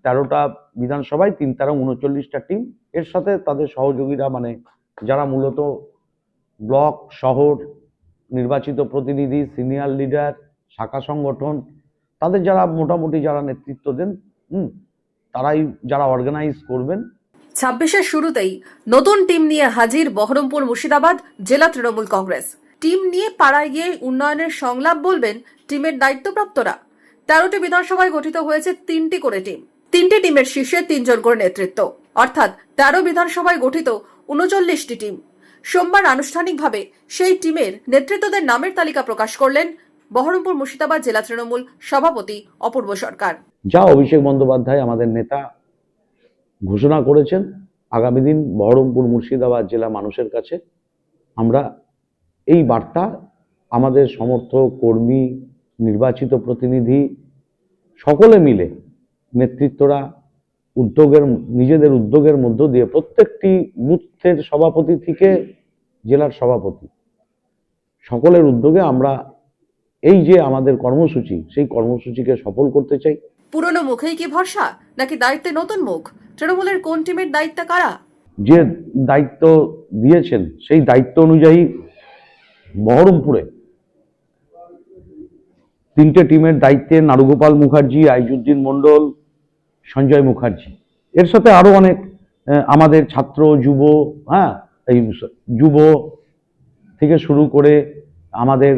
13টা বিধানসভায় 3-13-39টা টিম, এর সাথে তাদের সহযোগীরা মানে যারা মূলত ব্লক শহর নির্বাচিত প্রতিনিধি, সিনিয়র লিডার, শাখা সংগঠন, তাদের যারা মোটামুটি যারা নেতৃত্ব দেন, তারাই যারা অর্গানাইজ করবেন। 26-এর শুরুতেই নতুন টিম নিয়ে হাজির বহরমপুর মুর্শিদাবাদ জেলা তৃণমূল কংগ্রেস। টিম নিয়ে পাড়ায় গিয়ে উন্নয়নের সংলাপ বলবেন টিমের দায়িত্বপ্রাপ্তরা। 13টি বিধানসভায় গঠিত হয়েছে 3টি করে টিম। 3টি টিমের শীর্ষে 3 জন করে নেতৃত্ব, অর্থাৎ 13 বিধানসভায় গঠিত 39টি টিম। সোমবার আনুষ্ঠানিকভাবে সেই টিমের নেতৃত্বদের নামের তালিকা প্রকাশ করলেন বহরমপুর মুর্শিদাবাদ জেলা তৃণমূল সভাপতি অপূর্ব সরকার। যা অভিষেক বন্দ্যোপাধ্যায় আমাদের নেতা ঘোষণা করেছেন, আগামী দিন বহরমপুর মুর্শিদাবাদ জেলা মানুষের কাছে আমরা এই বার্তা আমাদের সমর্থক, কর্মী, নির্বাচিত প্রতিনিধি সকলে মিলে নেতৃত্বরা নিজেদের উদ্যোগের মধ্য দিয়ে প্রত্যেকটি বুথের সভাপতি থেকে জেলার সভাপতি সকলের উদ্যোগে আমরা এই যে আমাদের কর্মসূচি, সেই কর্মসূচিকে সফল করতে চাই। পুরনো মুখেই কি ভরসা, নাকি দায়িত্বে নতুন মুখ? তৃণমূলের কোন টিমের দায়িত্ব কারা? যে দায়িত্ব দিয়েছেন সেই দায়িত্ব অনুযায়ী বহরমপুরে 3টে টিমের দায়িত্বে নারুগোপাল মুখার্জি, আইজুদ্দিন মন্ডল, সঞ্জয় মুখার্জি, এর সাথে আরো অনেক আমাদের ছাত্র, যুব, এই যুব থেকে শুরু করে আমাদের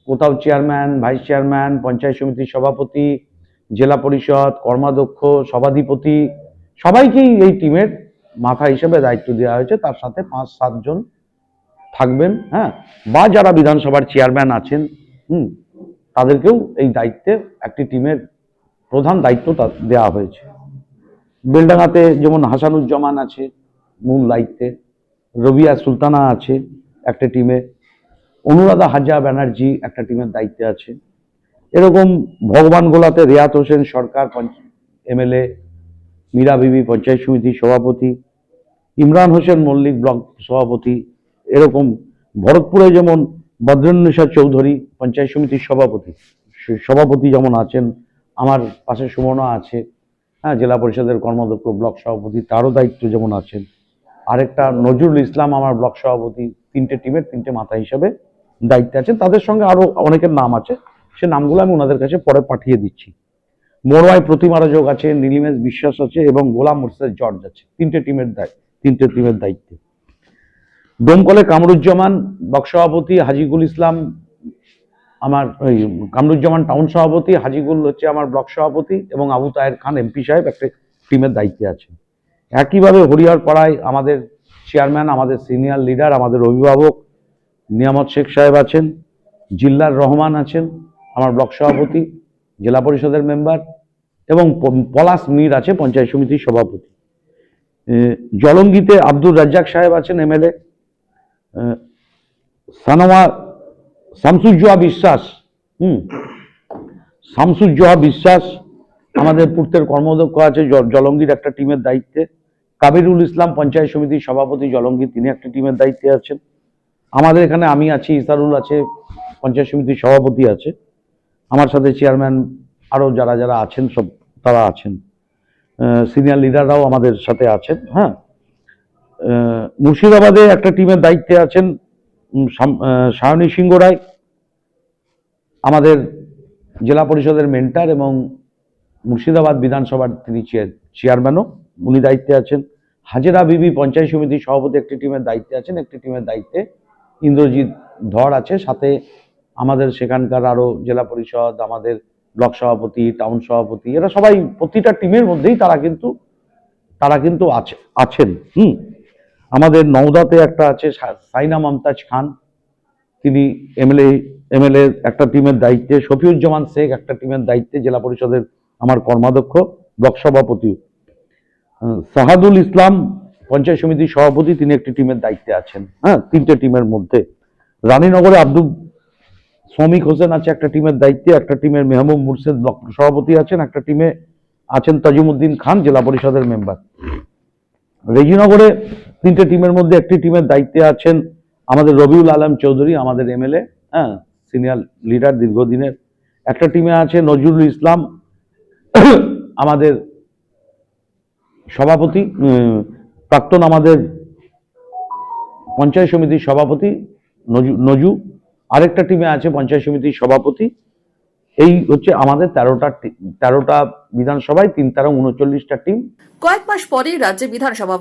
কোথাও চেয়ারম্যান, ভাইস চেয়ারম্যান, পঞ্চায়েত সমিতির সভাপতি, জেলা পরিষদ কর্মাধ্যক্ষ, সভাধিপতি, সবাইকেই এই টিমের মাথা হিসেবে দায়িত্ব দেওয়া হয়েছে। তার সাথে 5-7 জন থাকবেন, বা যারা বিধানসভার চেয়ারম্যান আছেন, তাদেরকেও এই দায়িত্বে একটি টিমের প্রধান দায়িত্ব দেওয়া হয়েছে। বেলডাঙ্গাতে যেমন হাসানুজ্জামান আছে মূল দায়িত্বে, রবিয়া সুলতানা আছে একটা টিমে, অনুরাধা হাজরা ব্যানার্জি একটা টিমের দায়িত্বে আছে। এরকম ভগবানগোলাতে রিয়াত হোসেন সরকার এমএলএ, মীরা বিবি পঞ্চায়েত সমিতির সভাপতি, ইমরান হোসেন মল্লিক ব্লক সভাপতি। এরকম ভরতপুরে যেমন বদ্রেন্দ্রনিশা চৌধুরী পঞ্চায়েত সমিতির সভাপতি যেমন আছেন, আমার পাশে সুমনা আছে, জেলা পরিষদের কর্মাধ্যক্ষ ব্লক সভাপতি, তারও দায়িত্ব যেমন আছেন। আরেকটা নজরুল ইসলাম আমার ব্লক সভাপতি। 3টে টিমের 3টে মাথা হিসাবে দায়িত্বে আছেন। তাদের সঙ্গে আরো অনেকের নাম আছে, সে নামগুলো আমি ওনাদের কাছে পরে পাঠিয়ে দিচ্ছি। মোরওয়াই প্রতিমা রাজক আছে, নীলিমেশ বিশ্বাস আছে এবং গোলাম মুর্শেদ জর্জ আছে। 3টে টিমের দায়িত্বে। ডোমকলে কামরুজ্জামান ব্লক সভাপতি, হাজিগুল ইসলাম আমার কামরুজ্জামান টাউন সভাপতি, হাজিগুল হচ্ছে আমার ব্লক সভাপতি এবং আবু তাহের খান এমপি সাহেব একটা টিমের দায়িত্বে আছে। একইভাবে হরিহরপাড়ায় আমাদের চেয়ারম্যান, আমাদের সিনিয়র লিডার, আমাদের অভিভাবক নিয়ামত শেখ সাহেব আছেন, জিল্লার রহমান আছেন আমার ব্লক সভাপতি, জেলা পরিষদের মেম্বার, এবং পলাশ মীর আছে পঞ্চায়েত সমিতির সভাপতি। জলঙ্গিতে আব্দুর রাজ্জাক সাহেব আছেন এমএলএ, শামসুজ্জোহা বিশ্বাস আমাদের পূর্তের কর্মাধ্যক্ষ আছে জলঙ্গির একটা টিমের দায়িত্বে। কাবিরুল ইসলাম পঞ্চায়েত সমিতির সভাপতি জলঙ্গি, তিনি একটা টিমের দায়িত্বে আছেন। আমাদের এখানে আমি আছি, ইসারুল আছে পঞ্চায়েত সমিতির সভাপতি আছে, আমার সাথে চেয়ারম্যান আরো যারা যারা আছেন সব তারা আছেন, সিনিয়র লিডাররাও আমাদের সাথে আছেন। মুর্শিদাবাদে একটা টিমের দায়িত্বে আছেন সায়নী সিংহ রায়, আমাদের জেলা পরিষদের মেন্টার এবং মুর্শিদাবাদ বিধানসভার তিনি চেয়ারম্যানও, উনি দায়িত্বে আছেন। হাজেরা বিবি পঞ্চায়েত সমিতির সভাপতি একটি টিমের দায়িত্বে আছেন। একটি টিমের দায়িত্বে ইন্দ্রজিৎ ধর আছে, সাথে আমাদের সেখানকার আরো জেলা পরিষদ, আমাদের ব্লক সভাপতি, টাউন সভাপতি, এরা সবাই প্রতিটা টিমের মধ্যেই তারা কিন্তু আছেন। আমাদের নওদাতে একটা আছে সাইনা মমতাজ খান, তিনি এমএলএ একটা টিমের দায়িত্বে। শফিউজ্জামান শেখ একটা টিমের দায়িত্বে, জেলা পরিষদের আমার কর্মাধ্যক্ষ, ব্লক সভাপতি। সাহাদুল ইসলাম পঞ্চায়েত সমিতির সভাপতি, তিনি একটি টিমের দায়িত্বে আছেন। 3টে টিমের মধ্যে রানীনগরে আব্দুল শ্রমিক হোসেন আছে একটা টিমের দায়িত্বে। একটা টিমের মেহবুব মুর্শেদ ব্লক সভাপতি আছেন। একটা টিমে আছেন তাজিমউদ্দিন খান, জেলা পরিষদের মেম্বার। রেজিনগরে 3টে টিমের মধ্যে একটি টিমের দায়িত্বে আছেন আমাদের রবিউল আলম চৌধুরী, আমাদের এমএলএ, সিনিয়র লিডার দীর্ঘদিনের। একটা টিমে আছে নজরুল ইসলাম, আমাদের সভাপতি প্রাক্তন আমাদের পঞ্চায়েত সমিতির সভাপতি নজু, আরেকটা টিমে আছে পঞ্চায়েত সমিতির সভাপতি। এই হচ্ছে আমাদের 13টা বিধানসভায় 3-39টা টিম। কয়েক মাস পরেই রাজ্যে বিধানসভা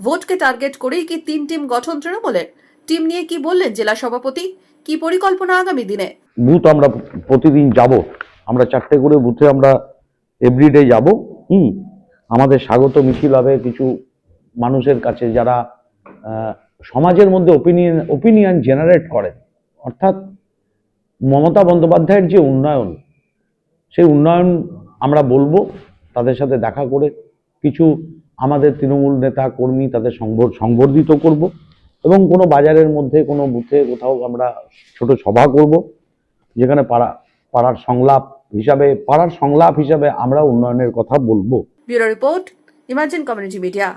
ভোটকে টার্গেট করেই কি 3 টিম গঠন তৃণমূলের? টিম নিয়ে কি বললেন জেলা সভাপতি? কি পরিকল্পনা আগামী দিনে? বুথ আমরা প্রতিদিন যাব, আমরা 4টে করে বুথে আমরা এভরিডে যাব। আমাদের স্বাগত মিছিল হবে কিছু মানুষের কাছে যারা সমাজের মধ্যে ওপিনিয়ন জেনারেট করেন, অর্থাৎ মমতা বন্দ্যোপাধ্যায়ের যে উন্নয়ন, সেই উন্নয়ন আমরা বলবো, তাদের সাথে দেখা করে কিছু আমাদের তৃণমূল নেতা কর্মী তাদের সংবর্ধিত করব এবং কোনো বাজারের মধ্যে কোনো বুথে কোথাও আমরা ছোট সভা করব, যেখানে পাড়ার সংলাপ হিসাবে আমরা উন্নয়নের কথা বলবো। Bureau report, imagine community media.